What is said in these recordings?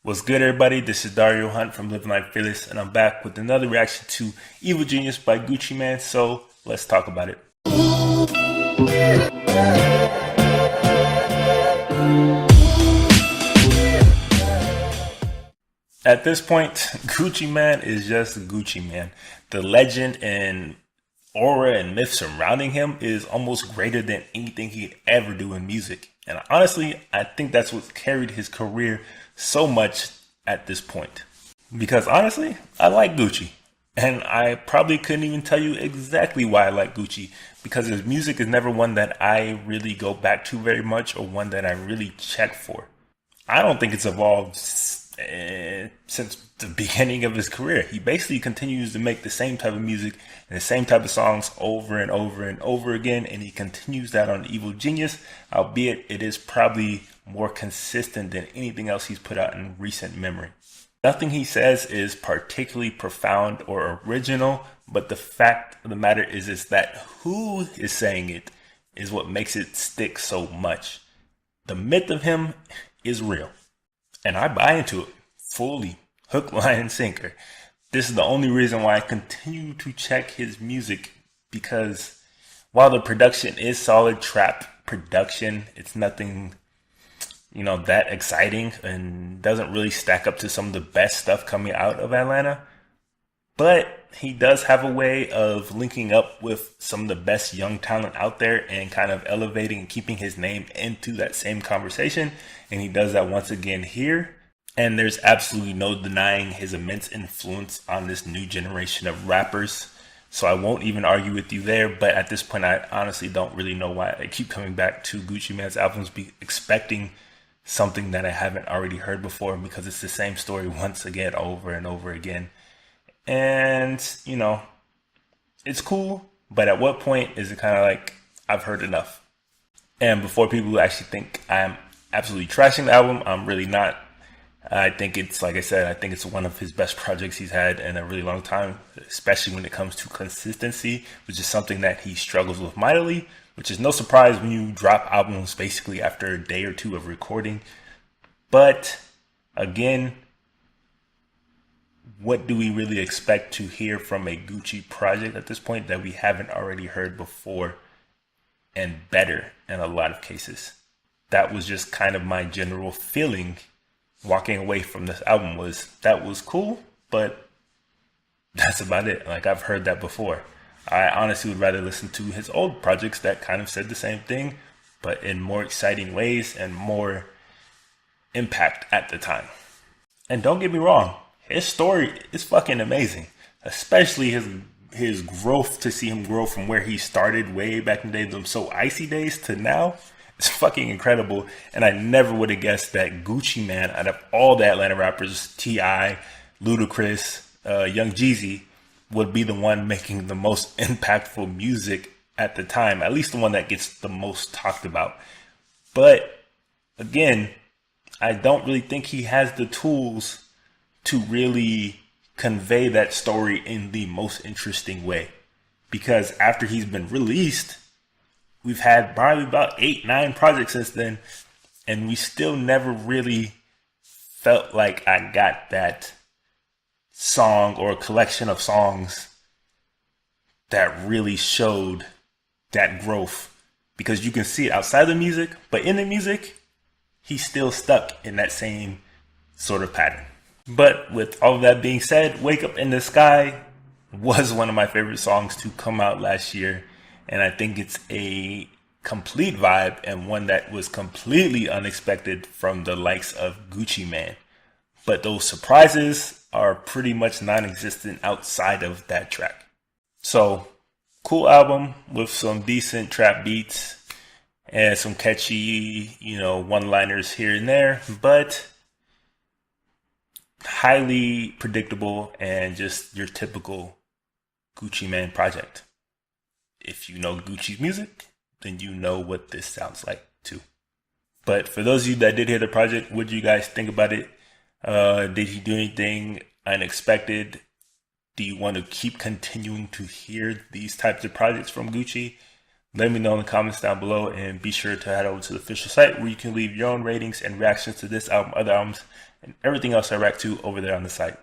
What's good, everybody? This is Dario Hunt from Living Life Fearless, and I'm back with another reaction to Evil Genius by Gucci Mane. So let's talk about it. At this point, Gucci Mane is just Gucci Mane. The legend and aura and myth surrounding him is almost greater than anything he'd ever do in music. And honestly, I think that's what carried his career so much at this point. Because honestly, I like Gucci. And I probably couldn't even tell you exactly why I like Gucci. Because his music is never one that I really go back to very much or one that I really check for. I don't think it's evolved since the beginning of his career. He basically continues to make the same type of music and the same type of songs over and over and over again, and he continues that on Evil Genius, albeit it is probably more consistent than anything else he's put out in recent memory. Nothing he says is particularly profound or original, but the fact of the matter is that who is saying it is what makes it stick so much. The myth of him is real. And I buy into it fully, hook, line, and sinker. This is the only reason why I continue to check his music, because while the production is solid trap production, it's nothing, that exciting and doesn't really stack up to some of the best stuff coming out of Atlanta. But he does have a way of linking up with some of the best young talent out there and kind of elevating and keeping his name into that same conversation. And he does that once again here. And there's absolutely no denying his immense influence on this new generation of rappers. So I won't even argue with you there. But at this point, I honestly don't really know why I keep coming back to Gucci Mane's albums, expecting something that I haven't already heard before, because it's the same story once again, over and over again. And, it's cool, but at what point is it kind of like, I've heard enough? And before people actually think I'm absolutely trashing the album, I'm really not. I think it's, like I said, I think it's one of his best projects he's had in a really long time, especially when it comes to consistency, which is something that he struggles with mightily, which is no surprise when you drop albums basically after a day or two of recording. But again, what do we really expect to hear from a Gucci project at this point that we haven't already heard before, and better in a lot of cases? That was just kind of my general feeling walking away from this album, was that was cool, but that's about it. Like, I've heard that before. I honestly would rather listen to his old projects that kind of said the same thing, but in more exciting ways and more impact at the time. And don't get me wrong, his story is fucking amazing, especially his growth, to see him grow from where he started way back in the day, them So Icy days, to now. It's fucking incredible. And I never would have guessed that Gucci Mane, out of all the Atlanta rappers, T.I., Ludacris, Young Jeezy, would be the one making the most impactful music at the time, at least the one that gets the most talked about. But again, I don't really think he has the tools to really convey that story in the most interesting way. Because after he's been released, we've had probably about 8-9 projects since then, and we still never really felt like I got that song or a collection of songs that really showed that growth. Because you can see it outside the music, but in the music, he's still stuck in that same sort of pattern. But with all of that being said, Wake Up in the Sky was one of my favorite songs to come out last year. And I think it's a complete vibe, and one that was completely unexpected from the likes of Gucci Mane. But those surprises are pretty much non-existent outside of that track. So, cool album with some decent trap beats and some catchy, one-liners here and there, but highly predictable and just your typical Gucci Mane project. If you know Gucci's music, then you know what this sounds like too. But for those of you that did hear the project, what do you guys think about it? Did he do anything unexpected? Do you want to keep continuing to hear these types of projects from Gucci? Let me know in the comments down below, and be sure to head over to the official site where you can leave your own ratings and reactions to this album, other albums, and everything else I react to over there on the site.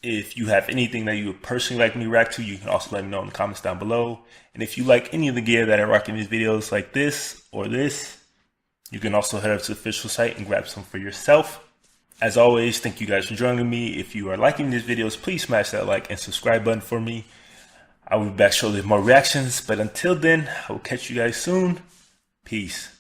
If you have anything that you would personally like me to react to, you can also let me know in the comments down below. And if you like any of the gear that I rock in these videos, like this or this, you can also head up to the official site and grab some for yourself. As always, thank you guys for joining me. If you are liking these videos, please smash that like and subscribe button for me. I will be back shortly with more reactions, but until then, I will catch you guys soon. Peace.